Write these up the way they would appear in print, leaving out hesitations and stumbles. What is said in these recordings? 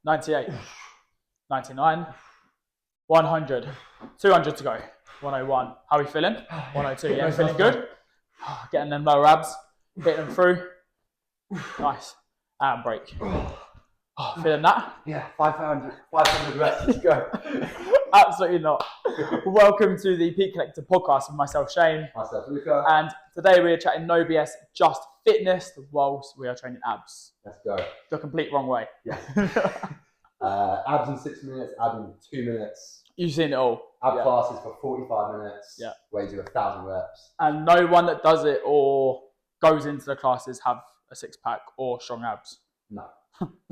98, 99, 100, 200 to go, 101. How are we feeling? 102, yeah, feeling good? Getting them lower abs, hitting them through. Nice. And break. Feeling that? Yeah, 500 reps, let's go. Absolutely not. Welcome to the Peak Collector podcast with myself, Shane. Myself, Luca. And today we are chatting no BS, just fitness whilst we are training abs. Let's go. The complete wrong way. Yes. Abs in 6 minutes, abs in 2 minutes. You've seen it all. Ab classes for 45 minutes. Yeah. Where you do 1,000 reps. And no one that does it or goes into the classes have a six pack or strong abs. No.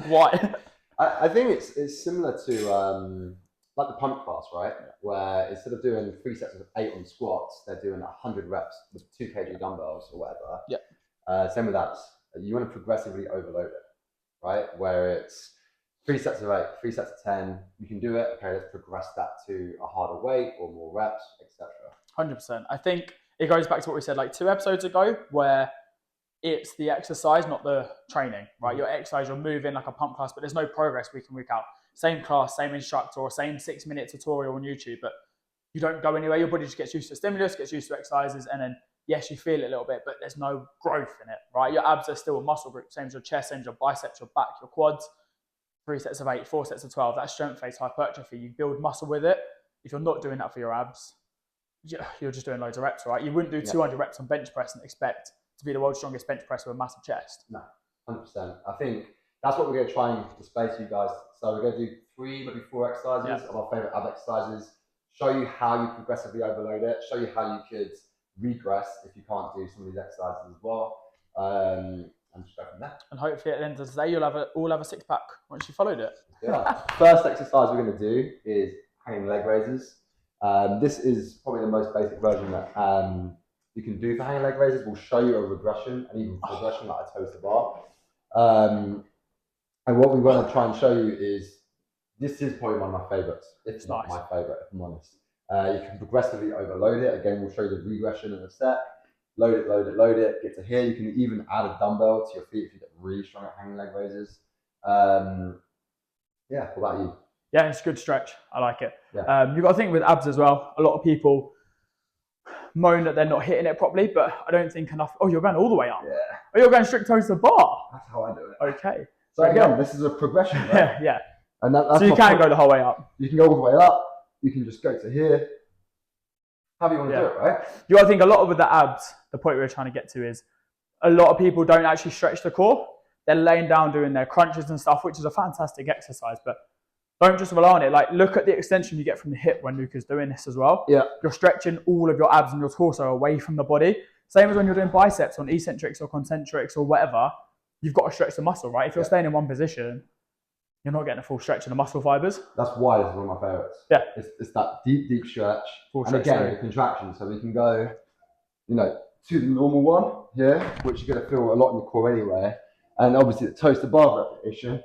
Why? I think it's similar to like the pump class, right? Yeah. Where instead of doing 3 sets of 8 on squats, they're doing 100 reps with 2 kg dumbbells or whatever. Yeah. Same with abs. You want to progressively overload it, right? Where it's 3 sets of 8, 3 sets of 10. You can do it. Okay, let's progress that to a harder weight or more reps, etc. 100%. I think it goes back to what we said like 2 episodes ago, where it's the exercise, not the training, right? Your exercise, you're moving like a pump class, but there's no progress week in, week out. Same class, same instructor, or same 6-minute tutorial on YouTube, but you don't go anywhere. Your body just gets used to stimulus, gets used to exercises, and then, yes, you feel it a little bit, but there's no growth in it, right? Your abs are still a muscle group, same as your chest, same as your biceps, your back, your quads. 3 sets of 8, 4 sets of 12, that's strength-based hypertrophy. You build muscle with it. If you're not doing that for your abs, you're just doing loads of reps, right? You wouldn't do 200 reps on bench press and expect to be the world's strongest bench press with a massive chest. No, 100%. I think that's what we're going to try and display to you guys. So we're going to do 3, maybe 4 exercises of our favorite ab exercises, show you how you progressively overload it, show you how you could regress if you can't do some of these exercises as well. And just go from there. And hopefully at the end of the day, you'll all have a six pack once you followed it. Yeah. First exercise we're going to do is hanging leg raises. This is probably the most basic version that you can do for hanging leg raises. We'll show you a regression and even progression like a toes to bar. And what we want to try and show you is, this is probably one of my favorites. It's not my favorite, if I'm honest. You can progressively overload it. Again, we'll show you the regression in a sec. Load it, load it, load it. Get to here. You can even add a dumbbell to your feet if you get really strong at hanging leg raises. Yeah, what about you? Yeah, it's a good stretch. I like it. Yeah. You've got to think with abs as well. A lot of people moan that they're not hitting it properly, but I don't think enough. Oh, you're going all the way up. Yeah. Oh, you're going strict toes to the bar. That's how I do it. Okay. So again, this is a progression, right? Yeah. And that's so you can go the whole way up. You can go all the way up. You can just go to here. However you want to do it, right? You got to think a lot with the abs, the point we were trying to get to is a lot of people don't actually stretch the core. They're laying down doing their crunches and stuff, which is a fantastic exercise, but don't just rely on it. Like, look at the extension you get from the hip when Luca's doing this as well. Yeah. You're stretching all of your abs and your torso away from the body. Same as when you're doing biceps on eccentrics or concentrics or whatever, you've got to stretch the muscle, right? If you're staying in one position, you're not getting a full stretch of the muscle fibers. That's why this is one of my favorites. Yeah. It's that deep stretch. Full and again, the contraction. So we can go, to the normal one here, which you're going to feel a lot in the core anyway. And obviously the toes to bar repetition,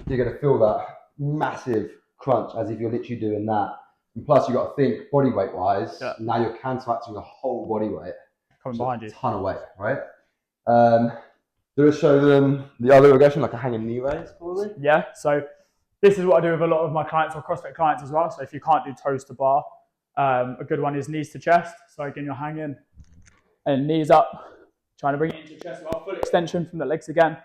you're going to feel that massive crunch as if you're literally doing that. And plus you've got to think body weight wise, now you're counteracting the whole body weight. Coming behind you. A ton of weight, right? Do I show them the other regression, like a hanging knee raise, probably? Yeah, so this is what I do with a lot of my clients or CrossFit clients as well. So if you can't do toes to bar, a good one is knees to chest. So again, you're hanging and knees up, trying to bring it into your chest well, full extension from the legs again.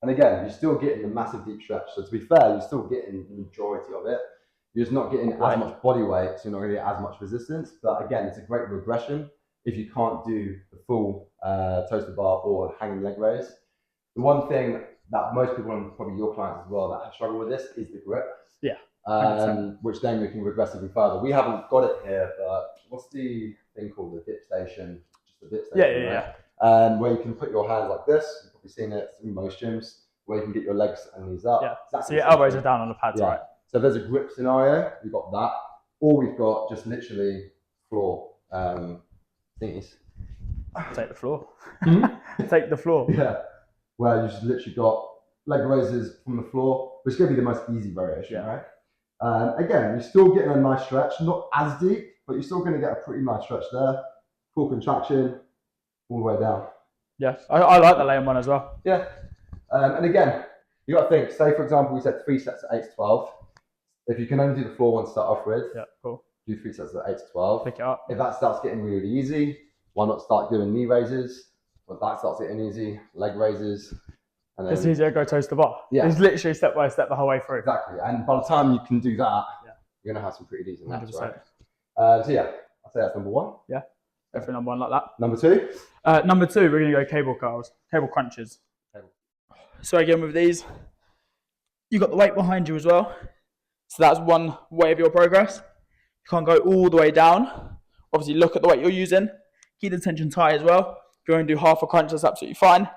And again, you're still getting the massive deep stretch. So to be fair, you're still getting the majority of it. You're just not getting as much body weight, so you're not going to get as much resistance. But again, it's a great regression if you can't do the full toes to bar or hanging leg raise. The one thing that most people, and probably your clients as well, that have struggled with this is the grip. Yeah. Which then we can regress even further. We haven't got it here, but what's the thing called? The dip station? Just the dip station, right? Where you can put your hands like this. You've probably seen it in most gyms, where you can get your legs and knees up. Yeah. So your elbows are down on the pads, right? So if there's a grip scenario, we've got that. Or we've got just literally floor thingies. Take the floor. Take the floor. Yeah. Where you just literally got leg raises from the floor, which is going to be the most easy variation, right? Again, you're still getting a nice stretch, not as deep, but you're still going to get a pretty nice stretch there. Full contraction, all the way down. Yeah, I like the laying one as well. Yeah. And again, You got to think. Say for example, we said 3 sets at 8 to 12. If you can only do the floor one to start off with, Yeah, cool. do 3 sets at 8 to 12. Pick it up. If that starts getting really easy, why not start doing knee raises? When that starts getting easy, leg raises. And then, it's easier to go toes to bar. Yeah. It's literally step by step the whole way through. Exactly. And by the time you can do that, you're going to have some pretty decent naps, right? So yeah, I'd say that's number 1. Yeah. Go for number 1 like that. Number 2? Number 2, we're going to go cable curls, cable crunches. So again, with these, you've got the weight behind you as well. So that's one way of your progress. You can't go all the way down. Obviously, look at the weight you're using. Keep the tension tight as well. If you're going to do half a crunch, that's absolutely fine.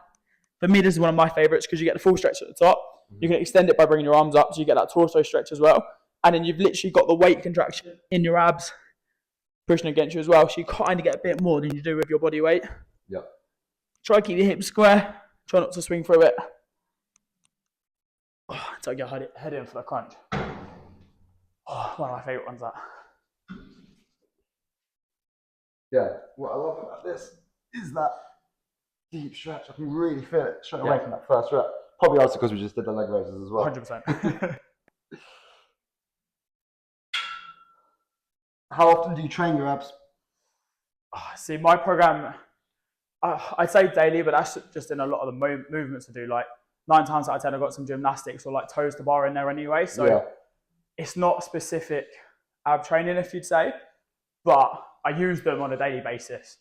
For me, this is one of my favorites because you get the full stretch at the top. You can extend it by bringing your arms up, so you get that torso stretch as well. And then you've literally got the weight contraction in your abs pushing against you as well. So you kind of get a bit more than you do with your body weight. Yep. Try to keep your hips square. Try not to swing through it. Until you get head in for the crunch. One of my favourite ones, that. Yeah, what I love about this is that deep stretch. I can really feel it straight away from that first rep. Probably also because we just did the leg raises as well. 100%. How often do you train your abs? See, my program, I'd say daily, but that's just in a lot of the movements to do. Like 9 times out of 10, I've got some gymnastics or like toes to bar in there anyway. So it's not specific ab training, if you'd say, but I use them on a daily basis.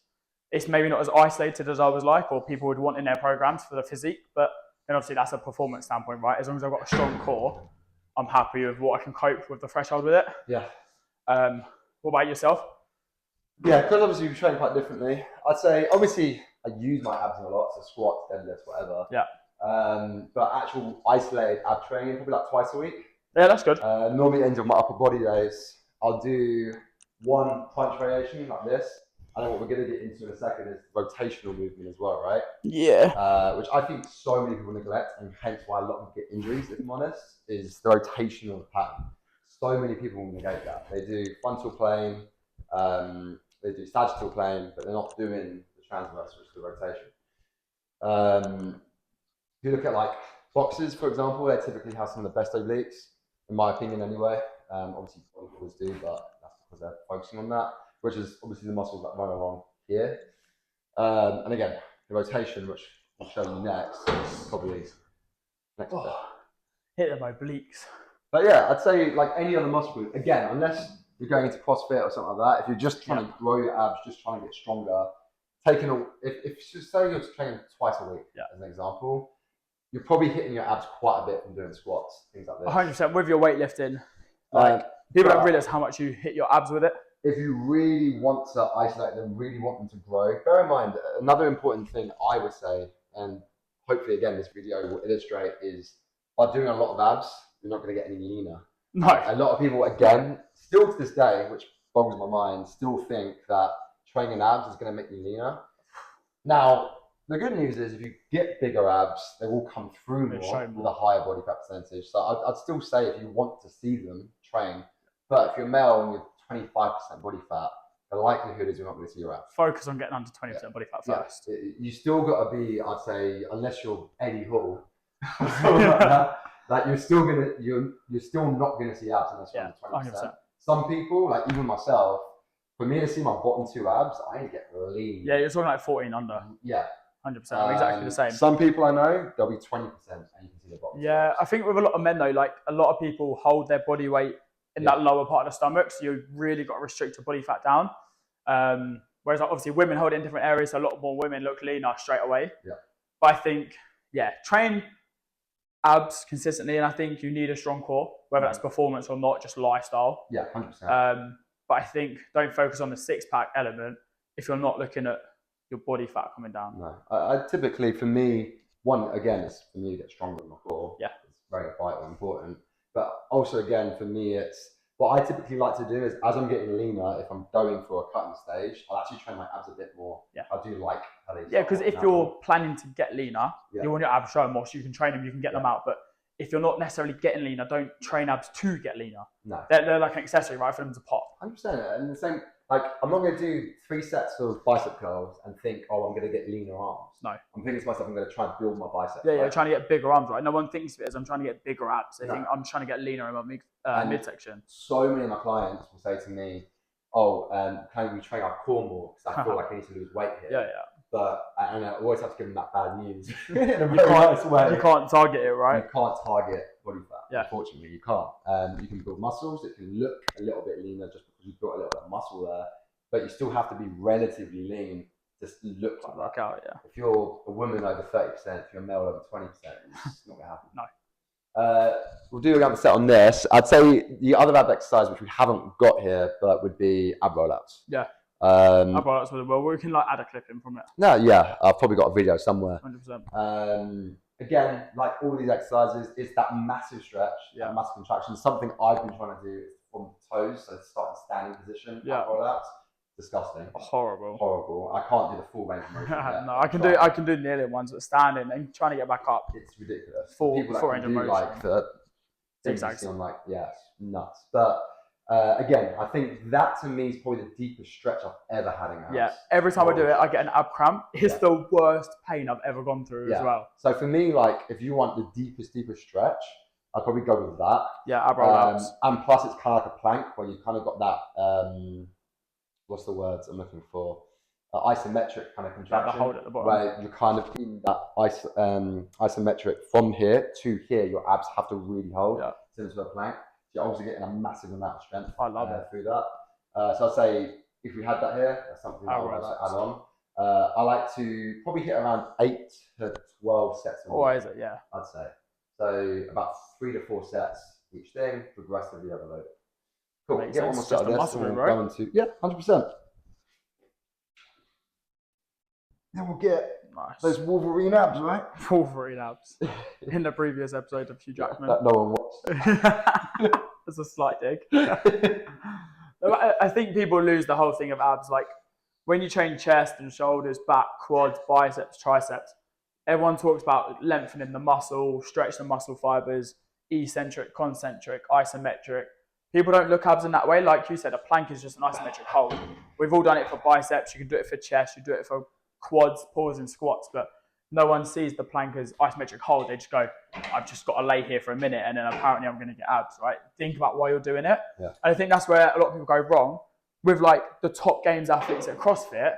It's maybe not as isolated as I was like, or people would want in their programs for the physique, but then obviously that's a performance standpoint, right? As long as I've got a strong core, I'm happy with what I can cope with the threshold with it. Yeah. What about yourself? Yeah, because obviously we train quite differently. I'd say obviously I use my abs a lot, so squats, deadlifts, whatever. Yeah. But actual isolated ab training, probably like twice a week. Yeah, that's good. Normally ends on my upper body days. I'll do 1 punch variation like this. And then what we're going to get into in a second is rotational movement as well, right? Yeah. Which I think so many people neglect, and hence why a lot of them get injuries, if I'm honest, is the rotational pattern. So many people negate that. They do frontal plane, they do sagittal plane, but they're not doing the transverse, which is the rotation. If you look at like boxers, for example, they typically have some of the best obliques, in my opinion anyway. Obviously, bodybuilders do, but that's because they're focusing on that, which is obviously the muscles that run along here. And again, the rotation, which I'll show you next, is probably next bit. Hit them obliques. But yeah, I'd say like any other muscle group, again, unless you're going into CrossFit or something like that, if you're just trying to grow your abs, just trying to get stronger, if say you're training twice a week, as an example, you're probably hitting your abs quite a bit from doing squats, things like this. 100% with your weightlifting. Like people don't realize how much you hit your abs with it. If you really want to isolate them, really want them to grow, bear in mind, another important thing I would say, and hopefully again this video will illustrate, is by doing a lot of abs, you're not going to get any leaner. No. A lot of people, again, still to this day, which boggles my mind, still think that training abs is going to make you leaner. Now, the good news is if you get bigger abs, they will come through more with a higher body fat percentage. So I'd still say if you want to see them, train. But if you're male and you're 25% body fat, the likelihood is you're not going to see your abs. Focus on getting under 20% body fat first. Yeah. You still got to be, I'd say, unless you're Eddie Hall, or something like that, like you're still not gonna see abs unless you're under 20%. 100%. Some people, like even myself, for me to see my bottom 2 abs, I need to get lean. Yeah, you're talking like 14 under. Yeah. 100%. I'm exactly the same. Some people I know, they'll be 20% and you can see their bottom. Yeah, I think with a lot of men though, like a lot of people hold their body weight in that lower part of the stomach, so you really got to restrict your body fat down. Whereas like, obviously women hold it in different areas, so a lot more women look leaner straight away. Yeah. But I think, train abs consistently, and I think you need a strong core, whether that's performance or not, just lifestyle. Yeah, 100%. But I think don't focus on the 6-pack element if you're not looking at your body fat coming down. No, I typically, for me, one, again, it's for me to get stronger in my core. Yeah. It's very vital and important. But also, again, for me, it's what I typically like to do is as I'm getting leaner, if I'm going for a cutting stage, I'll actually train my abs a bit more. Yeah. I do like how they because if you're planning to get leaner, you want your abs showing more, so you can train them, you can get them out. But if you're not necessarily getting leaner, don't train abs to get leaner. No. They're like an accessory, right, for them to pop. 100%. And the same, like, I'm not going to do 3 sets of bicep curls and think, oh, I'm going to get leaner arms. No. I'm thinking to myself, I'm going to try and build my biceps. Yeah, right? you're trying to get bigger arms, right? No one thinks of it as I'm trying to get bigger abs. They No. think I'm trying to get leaner in my midsection. So many of my clients will say to me, oh, can we train our core more? Because I feel like I need to lose weight here. Yeah. But, and I always have to give them that bad news in a very nice way. You can't target it, right? You can't target body fat. Yeah. Unfortunately, you can't. You can build muscles. It can look a little bit leaner just because you've got a little bit of muscle there. But you still have to be relatively lean to look like that. Work out, yeah. If you're a woman over 30%, if you're a male over 20%, it's not going to happen. No. We'll do another set on this. I'd say the other ab exercise, which we haven't got here, but would be ab rollouts. Yeah. Ab rollouts with well, we can like add a clip in from it. No, yeah, I've probably got a video somewhere. 100%. Again, like all of these exercises, it's that massive stretch, that massive contraction. Something I've been trying to do is from toes, so start in standing position. Ab rollouts. Disgusting. Horrible. I can't do the full range of motion. No, I can do nearly ones, but standing and trying to get back up. It's ridiculous. Full range of motion. Like the exactly. On like it's nuts. But again, I think that to me is probably the deepest stretch I've ever had in abs. Yeah. Every time I do it, I get an ab cramp. It's the worst pain I've ever gone through as well. So for me, like if you want the deepest stretch, I'd probably go with that. Yeah, ab rollouts. And plus, it's kind of like a plank where you kind of got that. What's the words I'm looking for? Isometric kind of contraction. Hold at the bottom. Where you're kind of in that isometric from here to here. Your abs have to really hold similar to a plank. So you're also getting a massive amount of strength. I love it through that. So I'd say if we had that here, that's something I would also add on. I like to probably hit around 8 to 12 sets. Is it? Yeah. I'd say. So about 3 to 4 sets each thing, progressively overload. Cool. Get one more set of this. Muscle room, right? 100%. Then we'll get those Wolverine abs, right? Wolverine abs. In the previous episode of Hugh Jackman. That no one watched. That's a slight dig. I think people lose the whole thing of abs. Like when you train chest and shoulders, back, quads, biceps, triceps, everyone talks about lengthening the muscle, stretching the muscle fibers, eccentric, concentric, isometric. People don't look abs in that way. Like you said, a plank is just an isometric hold. We've all done it for biceps. You can do it for chest. You do it for quads, pause and squats. But no one sees the plank as isometric hold. They just go, I've just got to lay here for a minute and then apparently I'm going to get abs, right? Think about why you're doing it. Yeah. And I think that's where a lot of people go wrong. With like the top games athletes at CrossFit,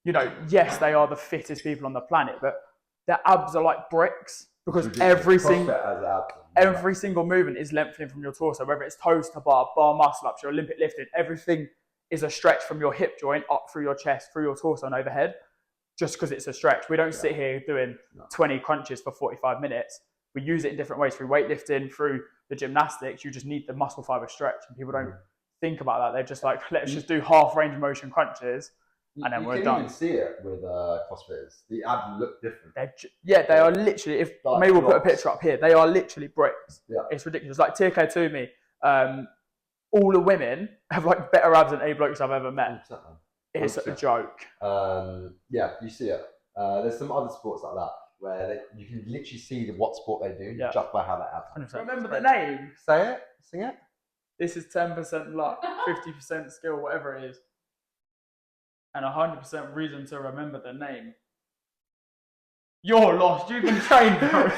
you know, yes, they are the fittest people on the planet, but their abs are like bricks because every single movement is lengthening from your torso, whether it's toes to bar muscle ups, your Olympic lifting, everything is a stretch from your hip joint up through your chest, through your torso and overhead, just because it's a stretch. We don't sit here doing 20 crunches for 45 minutes. We use it in different ways through weightlifting, through the gymnastics. You just need the muscle fiber stretch, and people don't think about that. They're just like, let's just do half range of motion crunches. And then we're done. You can even see it with CrossFitters. The abs look different. They are literally, maybe we'll put a picture up here, they are literally bricks. Yeah. It's ridiculous. Like TK to me, all the women have like better abs than any blokes I've ever met. 100%. It's a joke. Yeah, you see it. There's some other sports like that where you can literally see what sport they do just by how they abs. Remember the name? Say it. Sing it. This is 10% luck, 50% skill, whatever it is. And 100% reason to remember the name. You're lost. You've been trained for it.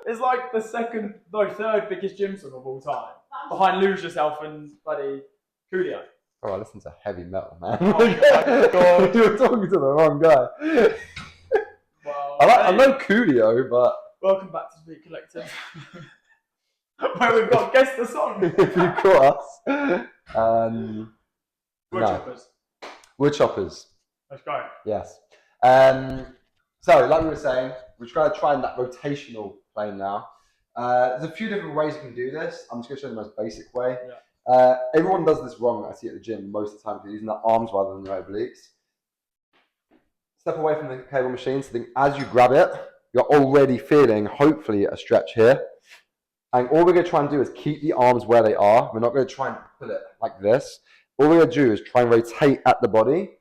It's like the third biggest gym song of all time. Behind Lose Yourself and bloody Coolio. Oh, I listen to heavy metal, man. Oh my God. You were talking to the wrong guy. Well, I know Coolio, but... Welcome back to Speak Collective. Where we've got Guess the Song. If you caught us. Wood choppers. Let's go. Yes. So, like we were saying, we're trying to try that rotational plane now. There's a few different ways you can do this. I'm just going to show you the most basic way. Yeah. Everyone does this wrong, I see at the gym most of the time. They're using their arms rather than their obliques. Step away from the cable machine. So as you grab it, you're already feeling, hopefully, a stretch here. And all we're going to try and do is keep the arms where they are. We're not going to try and put it like this. All we're going to do is try and rotate at the body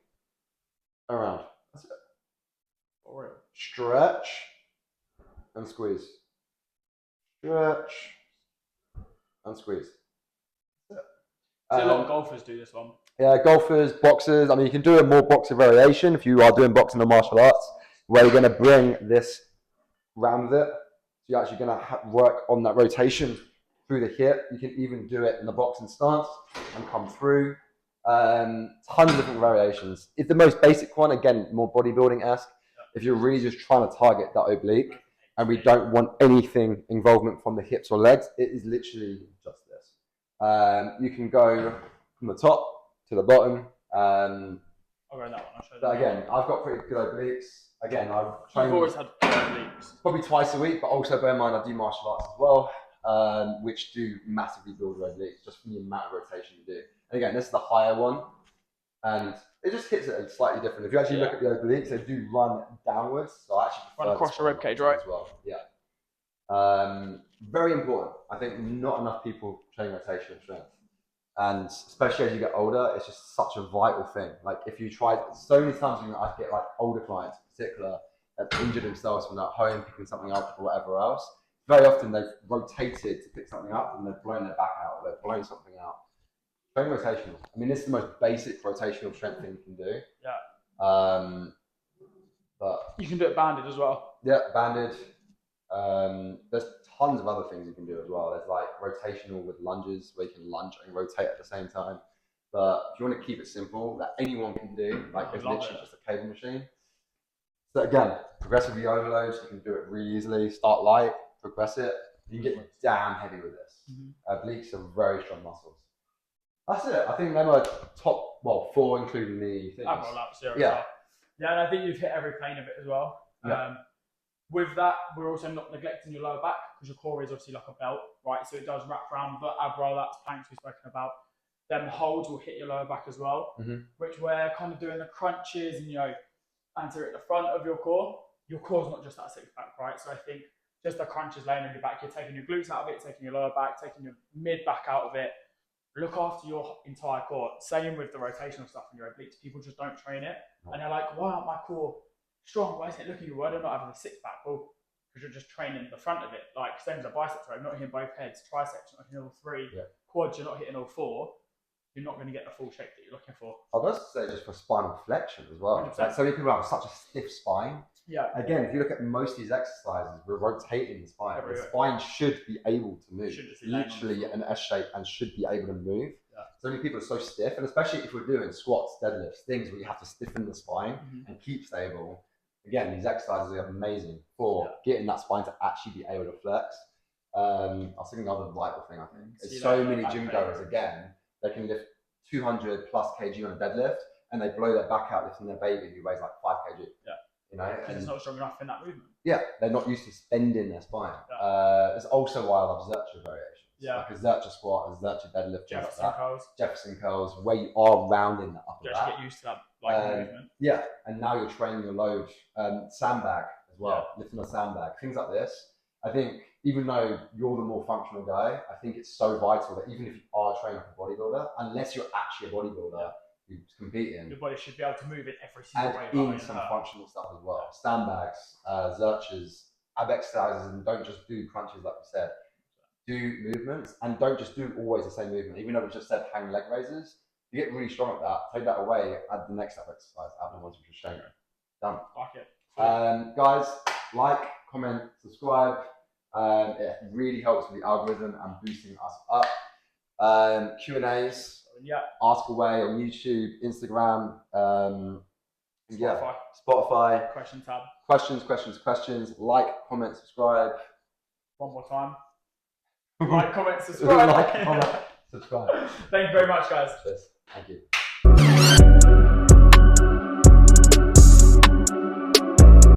around. That's it. Stretch and squeeze. Stretch and squeeze. That's it. So a lot of golfers do this one. Yeah, golfers, boxers. I mean, you can do a more boxer variation if you are doing boxing or martial arts, where you're going to bring this round with it. So you're actually going to work on that rotation through the hip. You can even do it in the boxing stance and come through. Tons of different variations. It's the most basic one, again, more bodybuilding-esque. If you're really just trying to target that oblique and we don't want anything involvement from the hips or legs, it is literally just this. You can go from the top to the bottom. I'll go in that one. I'll show you. But again, I've got pretty good obliques. Again, I've I've always had good obliques. probably twice a week, but also bear in mind I do martial arts as well, which do massively build your obliques just from the amount of rotation you do. And again, this is the higher one, and it just hits it slightly different. If you actually look at the obliques, they do run downwards, so I actually prefer run across your rib cage, right? As well. Yeah. Very important. I think not enough people train rotation and strength. And especially as you get older, it's just such a vital thing. Like if you try, so many times when I get like older clients in particular that injure themselves from at home picking something up or whatever else, very often they've rotated to pick something up and they've blown their back out, or they've blown something out. Train rotational. I mean, this is the most basic rotational strength thing you can do. Yeah. But you can do it banded as well. Yeah, banded. There's tons of other things you can do as well. There's like rotational with lunges where you can lunge and rotate at the same time. But if you want to keep it simple, that anyone can do, like it's literally just a cable machine. So again, progressively overload, you can do it really easily. Start light, progress it. You can get damn heavy with this. Obliques are very strong muscles. That's it. I think they're my top, 4 including the things. I've got laps, yeah. Yeah, and I think you've hit every plane of it as well. Yeah. With that, we're also not neglecting your lower back because your core is obviously like a belt, right? So it does wrap around the ab roll, that's planks we've spoken about. Them holds will hit your lower back as well, which we're kind of doing the crunches and, anterior at the front of your core. Your core's not just that six pack, right? So I think just the crunches laying on your back, you're taking your glutes out of it, taking your lower back, taking your mid back out of it. Look after your entire core. Same with the rotational stuff in your obliques. People just don't train it. And they're like, why aren't my core strong? Why isn't it looking good? I'm not having a six pack. Well, because you're just training the front of it. Like, same as a biceps, right? Not hitting both heads, triceps, not hitting all 3. Quads, you're not hitting all 4. You're not going to get the full shape that you're looking for. I'd also say just for spinal flexion as well. Like, so many people have such a stiff spine. Yeah. Again, if you look at most of these exercises, we're rotating the spine. The spine should be able to move. Literally an S shape and should be able to move. Yeah. So many people are so stiff, and especially if we're doing squats, deadlifts, things where you have to stiffen the spine and keep stable. Again, these exercises are amazing for getting that spine to actually be able to flex. I was thinking another vital thing, I think. There's so many gym goers, again, they can lift 200 plus kg on a deadlift and they blow their back out lifting their baby who weighs like 5 kg. Yeah. And it's not strong enough in that movement. Yeah, they're not used to spending their spine. There's also why I love Zercher variations. Yeah. Like a Zercher squat, a Zercher deadlift, Jefferson curls, where you are rounding that upper back. Get used to that movement. Yeah, and now you're training your load. Sandbag as well, lifting a sandbag, things like this. I think even though you're the more functional guy, I think it's so vital that even if you are training like a bodybuilder, unless you're actually a bodybuilder who's competing, your body should be able to move it every single way. And in some functional stuff as well. Sandbags, Zerchers, ab exercises, and don't just do crunches like we said. Do movements and don't just do always the same movement. Even though we just said hang leg raises, you get really strong at that. Take that away, add the next ab exercise, add the ones which are shown. Done. Like it. Guys, like, comment, subscribe. It really helps with the algorithm and boosting us up. Q&As, ask away on YouTube, Instagram, Spotify. Question tab. Questions. Like, comment, subscribe. One more time. Like, comment, subscribe. Like, comment, subscribe. Thank you very much, guys. Cheers. Thank you.